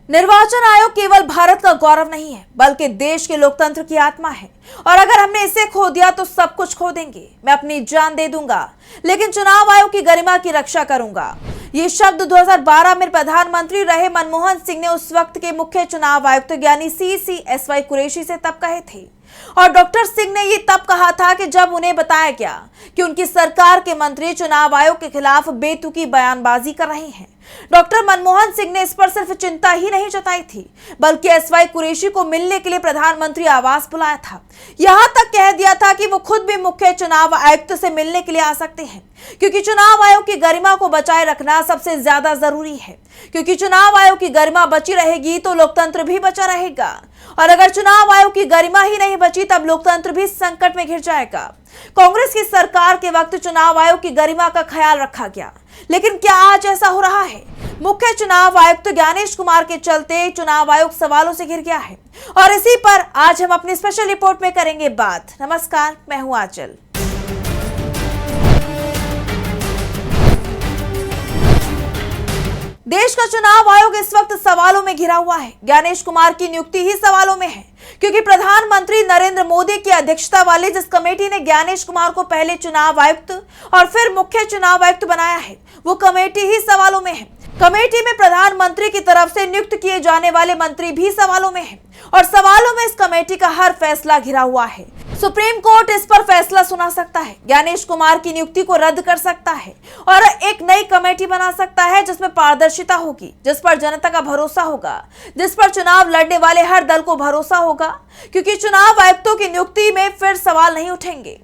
निर्वाचन आयोग केवल भारत का गौरव नहीं है, बल्कि देश के लोकतंत्र की आत्मा है। और अगर हमने इसे खो दिया तो सब कुछ खो देंगे। मैं अपनी जान दे दूंगा, लेकिन चुनाव आयोग की गरिमा की रक्षा करूंगा। ये शब्द 2012 में प्रधानमंत्री रहे मनमोहन सिंह ने उस वक्त के मुख्य चुनाव आयुक्त यानी CCSY कुरैशी से तब कहे थे। और डॉक्टर सिंह ने ये तब कहा था कि जब उन्हें बताया गया कि उनकी सरकार के मंत्री चुनाव आयोग के खिलाफ बेतुकी बयानबाजी कर रहे हैं। डॉक्टर मनमोहन सिंह ने इस पर सिर्फ चिंता ही नहीं जताई थी, बल्कि SY कुरैशी को मिलने के लिए प्रधानमंत्री आवास बुलाया था। यहां तक कह दिया था कि वो खुद भी मुख्य चुनाव आयुक्त से मिलने के लिए आ सकते हैं, क्योंकि चुनाव आयोग की गरिमा को बचाए रखना सबसे ज्यादा जरूरी है। क्योंकि चुनाव आयोग की गरिमा बची रहेगी तो लोकतंत्र भी बचा रहेगा, और अगर चुनाव आयोग की गरिमा ही नहीं बची तब लोकतंत्र भी संकट में घिर जाएगा। कांग्रेस की सरकार के वक्त चुनाव आयोग की गरिमा का ख्याल रखा गया, लेकिन क्या आज ऐसा हो रहा है? मुख्य चुनाव आयुक्त ज्ञानेश कुमार के चलते चुनाव आयोग सवालों से घिर गया है, और इसी पर आज हम अपनी स्पेशल रिपोर्ट में करेंगे बात। नमस्कार, मैं हूं आंचल। देश का चुनाव आयोग इस वक्त सवालों में घिरा हुआ है। ज्ञानेश कुमार की नियुक्ति ही सवालों में है, क्योंकि प्रधानमंत्री नरेंद्र मोदी की अध्यक्षता वाली जिस कमेटी ने ज्ञानेश कुमार को पहले चुनाव आयुक्त और फिर मुख्य चुनाव आयुक्त बनाया है, वो कमेटी ही सवालों में है। कमेटी में प्रधानमंत्री की तरफ से नियुक्त किए जाने वाले मंत्री भी सवालों में हैं, और सवालों में इस कमेटी का हर फैसला घिरा हुआ है। सुप्रीम कोर्ट इस पर फैसला सुना सकता है, ज्ञानेश कुमार की नियुक्ति को रद्द कर सकता है और एक नई कमेटी बना सकता है जिसमें पारदर्शिता होगी, जिस पर जनता का भरोसा होगा, जिस पर चुनाव लड़ने वाले हर दल को भरोसा होगा। क्योंकि चुनाव आयुक्तों की नियुक्ति में फिर सवाल नहीं उठेंगे,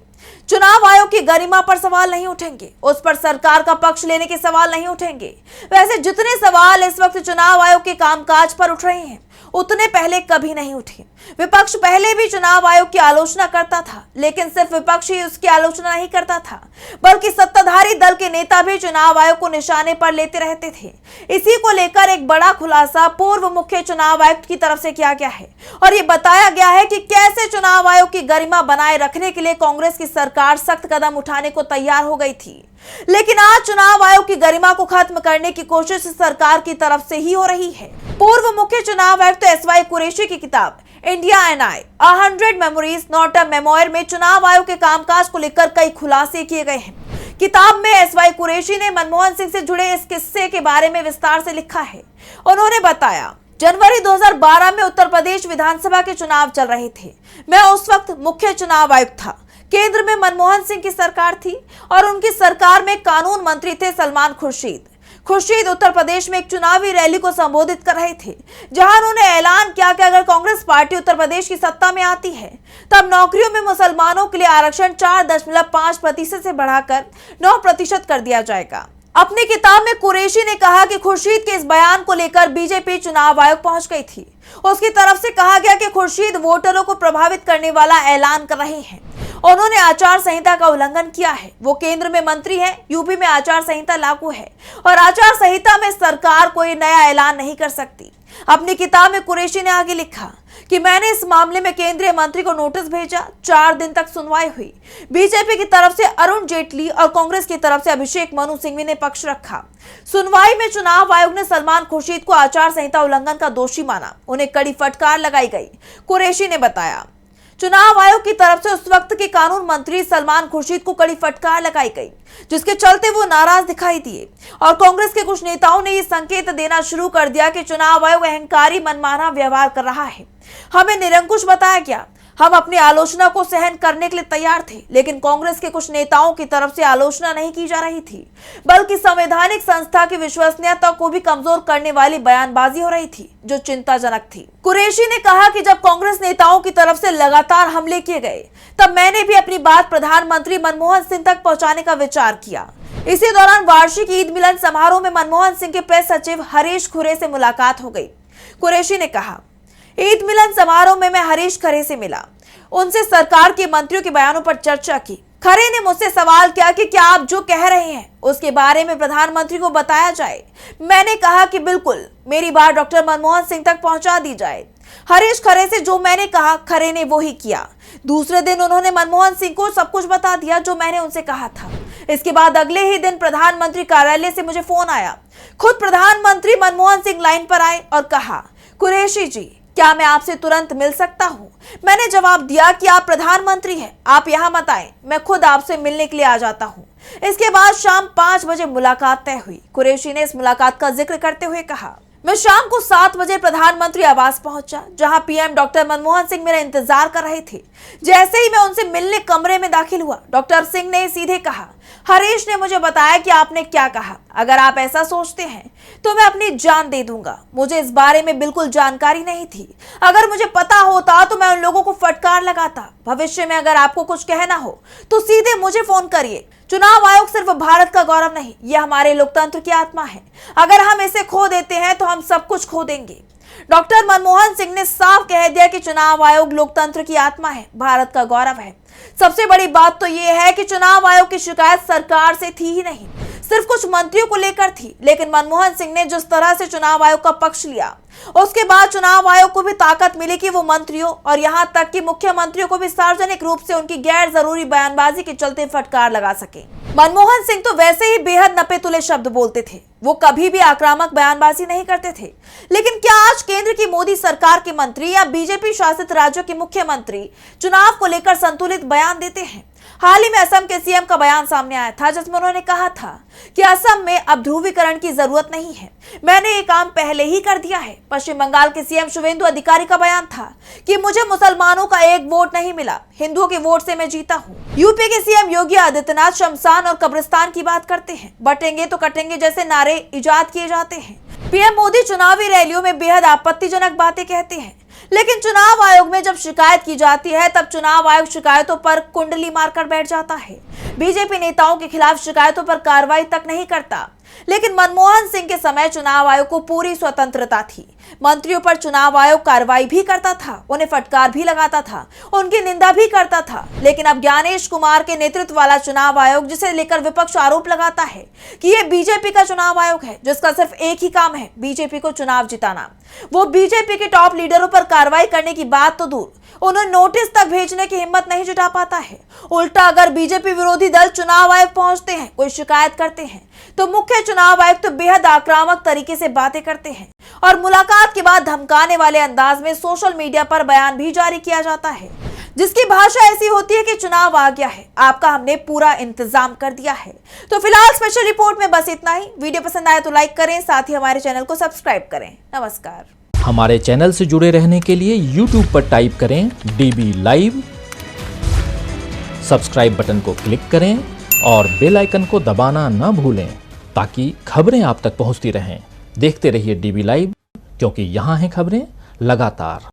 चुनाव आयोग की गरिमा पर सवाल नहीं उठेंगे, उस पर सरकार का पक्ष लेने के सवाल नहीं उठेंगे। वैसे जितने सवाल इस वक्त चुनाव आयोग के कामकाज पर उठ रहे हैं, उतने पहले कभी नहीं उठे। विपक्ष पहले भी चुनाव आयोग की आलोचना करता था, लेकिन सिर्फ विपक्ष ही उसकी आलोचना नहीं करता था, बल्कि सत्ताधारी दल के नेता भी चुनाव आयोग को निशाने पर लेते रहते थे। इसी को लेकर एक बड़ा खुलासा पूर्व मुख्य चुनाव आयुक्त की तरफ से किया गया है, और ये बताया गया है कि कैसे चुनाव आयोग की गरिमा बनाए रखने के लिए कांग्रेस की सरकार सख्त कदम उठाने को तैयार हो गई थी। लेकिन आज चुनाव आयोग की गरिमा को खत्म करने की कोशिश सरकार की तरफ से ही हो रही है। पूर्व मुख्य चुनाव आयुक्त SY कुरैशी की किताब India and I 100 memories not a memoir में चुनाव आयोग के कामकाज को लेकर कई खुलासे किए गए हैं। किताब में SY कुरैशी ने मनमोहन सिंह से जुड़े इस किस्से के बारे में विस्तार से लिखा है। उन्होंने बताया, जनवरी 2012 में उत्तर प्रदेश विधानसभा के चुनाव चल रहे थे। मैं उस वक्त मुख्य चुनाव आयुक्त था। केंद्र में मनमोहन सिंह की सरकार थी और उनकी सरकार में कानून मंत्री थे सलमान खुर्शीद उत्तर प्रदेश में एक चुनावी रैली को संबोधित कर रहे थे, जहां उन्होंने ऐलान किया कि अगर कांग्रेस पार्टी उत्तर प्रदेश की सत्ता में आती है तब नौकरियों में मुसलमानों के लिए आरक्षण 4.5% से बढ़ाकर 9% कर दिया जाएगा। अपनी किताब में कुरैशी ने कहा कि खुर्शीद के इस बयान को लेकर बीजेपी चुनाव आयोग पहुंच गई थी। उसकी तरफ से कहा गया कि खुर्शीद वोटरों को प्रभावित करने वाला ऐलान कर रहे हैं। उन्होंने आचार संहिता का उल्लंघन किया है। वो केंद्र में मंत्री हैं, यूपी में आचार संहिता लागू है और आचार संहिता में सरकार कोई नया ऐलान नहीं कर सकती। अपनी किताब में कुरैशी ने आगे लिखा कि मैंने इस मामले में केंद्रीय मंत्री को नोटिस भेजा। 4 दिन तक सुनवाई हुई। बीजेपी की तरफ से अरुण जेटली और कांग्रेस की तरफ से अभिषेक मनु सिंघवी ने पक्ष रखा। सुनवाई में चुनाव आयोग ने सलमान खुर्शीद को आचार संहिता उल्लंघन का दोषी माना। उन्हें कड़ी फटकार लगाई गई। कुरैशी ने बताया, चुनाव आयोग की तरफ से उस वक्त के कानून मंत्री सलमान खुर्शीद को कड़ी फटकार लगाई गई, जिसके चलते वो नाराज दिखाई दिए और कांग्रेस के कुछ नेताओं ने ये संकेत देना शुरू कर दिया कि चुनाव आयोग अहंकारी मनमाना व्यवहार कर रहा है। हमें निरंकुश बताया गया। हम अपनी आलोचना को सहन करने के लिए तैयार थे, लेकिन कांग्रेस के कुछ नेताओं की तरफ से आलोचना नहीं की जा रही थी, बल्कि संवैधानिक संस्था की विश्वसनीयता को भी कमजोर करने वाली बयानबाजी हो रही थी, जो चिंताजनक थी। कुरैशी ने कहा कि जब कांग्रेस नेताओं की तरफ से लगातार हमले किए गए, तब मैंने भी अपनी बात प्रधानमंत्री मनमोहन सिंह तक पहुंचाने का विचार किया। इसी दौरान वार्षिक ईद मिलन समारोह में मनमोहन सिंह के प्रेस सचिव हरीश खुरे से मुलाकात हो गई। कुरैशी ने कहा, ईद मिलन समारोह में मैं हरीश खरे से मिला, उनसे सरकार के मंत्रियों के बयानों पर चर्चा की। खरे ने मुझसे सवाल किया कि क्या आप जो कह रहे हैं उसके बारे में प्रधानमंत्री को बताया जाए। मैंने कहा कि बिल्कुल, मेरी बात डॉक्टर मनमोहन सिंह तक पहुंचा दी जाए। हरीश खरे से जो मैंने कहा, खरे ने वो ही किया। दूसरे दिन उन्होंने मनमोहन सिंह को सब कुछ बता दिया जो मैंने उनसे कहा था। इसके बाद अगले ही दिन प्रधानमंत्री कार्यालय से मुझे फोन आया। खुद प्रधानमंत्री मनमोहन सिंह लाइन पर आए और कहा कुरैशी जी, क्या मैं आपसे तुरंत मिल सकता हूँ? मैंने जवाब दिया कि आप प्रधानमंत्री हैं, आप यहाँ मत आए, मैं खुद आपसे मिलने के लिए आ जाता हूँ। इसके बाद शाम 5 बजे मुलाकात तय हुई। कुरैशी ने इस मुलाकात का जिक्र करते हुए कहा, मैं शाम को 7 बजे प्रधानमंत्री आवास पहुंचा, जहां पीएम डॉक्टर मनमोहन सिंह मेरा इंतजार कर रहे थे। जैसे ही मैं उनसे मिलने कमरे में दाखिल हुआ, डॉक्टर सिंह ने सीधे कहा, हरीश ने मुझे बताया कि आपने क्या कहा। अगर आप ऐसा सोचते हैं तो मैं अपनी जान दे दूंगा। मुझे इस बारे में बिल्कुल जानकारी नहीं थी। अगर मुझे पता होता तो मैं उन लोगों को फटकार लगाता। भविष्य में अगर आपको कुछ कहना हो तो सीधे मुझे फोन करिए। चुनाव आयोग सिर्फ भारत का गौरव नहीं, यह हमारे लोकतंत्र की आत्मा है। अगर हम इसे खो देते हैं तो हम सब कुछ खो देंगे। डॉक्टर मनमोहन सिंह ने साफ कह दिया कि चुनाव आयोग लोकतंत्र की आत्मा है, भारत का गौरव है। सबसे बड़ी बात तो यह है कि चुनाव आयोग की शिकायत सरकार से थी ही नहीं, सिर्फ कुछ मंत्रियों को लेकर थी। लेकिन मनमोहन सिंह ने जिस तरह से चुनाव आयोग का पक्ष लिया, उसके बाद चुनाव आयोग को भी ताकत मिली कि वो मंत्रियों और यहां तक कि मुख्यमंत्रियों को भी सार्वजनिक रूप से उनकी गैर जरूरी बयानबाजी के चलते फटकार लगा सके। मनमोहन सिंह तो वैसे ही बेहद नपे तुले शब्द बोलते थे, वो कभी भी आक्रामक बयानबाजी नहीं करते थे। लेकिन क्या आज केंद्र की मोदी सरकार के मंत्री या बीजेपी शासित राज्यों के मुख्यमंत्री चुनाव को लेकर संतुलित बयान देते हैं? हाल ही में असम के सीएम का बयान सामने आया था, जिसमें उन्होंने कहा था कि असम में अब ध्रुवीकरण की जरूरत नहीं है, मैंने ये काम पहले ही कर दिया है। पश्चिम बंगाल के सीएम शुवेंदु अधिकारी का बयान था कि मुझे मुसलमानों का एक वोट नहीं मिला, हिंदुओं के वोट से मैं जीता हूँ। यूपी के सीएम योगी आदित्यनाथ शमशान और कब्रिस्तान की बात करते हैं, बटेंगे तो कटेंगे जैसे नारे इजाद किए जाते हैं। पीएम मोदी चुनावी रैलियों में बेहद आपत्तिजनक बातें कहते हैं, लेकिन चुनाव आयोग में जब शिकायत की जाती है तब चुनाव आयोग शिकायतों पर कुंडली मारकर बैठ जाता है। बीजेपी नेताओं के खिलाफ शिकायतों पर कार्रवाई तक नहीं करता। लेकिन मनमोहन सिंह के समय चुनाव आयोग को पूरी स्वतंत्रता थी। मंत्रियों पर चुनाव आयोग कार्रवाई भी करता था, उन्हें फटकार भी लगाता था, उनकी निंदा भी करता था। लेकिन अब ज्ञानेश कुमार के नेतृत्व वाला चुनाव आयोग, जिसे लेकर विपक्ष आरोप लगाता है कि यह बीजेपी का चुनाव आयोग है, जिसका सिर्फ एक ही काम है बीजेपी को चुनाव जिताना, वो बीजेपी के टॉप लीडरों पर कार्रवाई करने की बात तो दूर, उन्हें नोटिस तक भेजने की हिम्मत नहीं जुटा पाता है। उल्टा अगर बीजेपी विरोधी दल चुनाव आयोग पहुंचते हैं, कोई शिकायत करते हैं, तो मुख्य चुनाव आयुक्त तो बेहद आक्रामक तरीके से बातें करते हैं और मुलाकात के बाद धमकाने वाले अंदाज में सोशल मीडिया पर बयान भी जारी किया जाता है, जिसकी भाषा ऐसी होती है कि चुनाव आ गया है, आपका हमने पूरा इंतजाम कर दिया है। तो फिलहाल स्पेशल रिपोर्ट में बस इतना ही। वीडियो पसंद आए तो लाइक करें, साथ ही हमारे चैनल को सब्सक्राइब करें। नमस्कार। हमारे चैनल से जुड़े रहने के लिए YouTube पर टाइप करें DB Live, सब्सक्राइब बटन को क्लिक करें और बेल आइकन को दबाना न भूलें ताकि खबरें आप तक पहुंचती रहें। देखते रहिए DB Live, क्योंकि यहाँ हैं खबरें लगातार।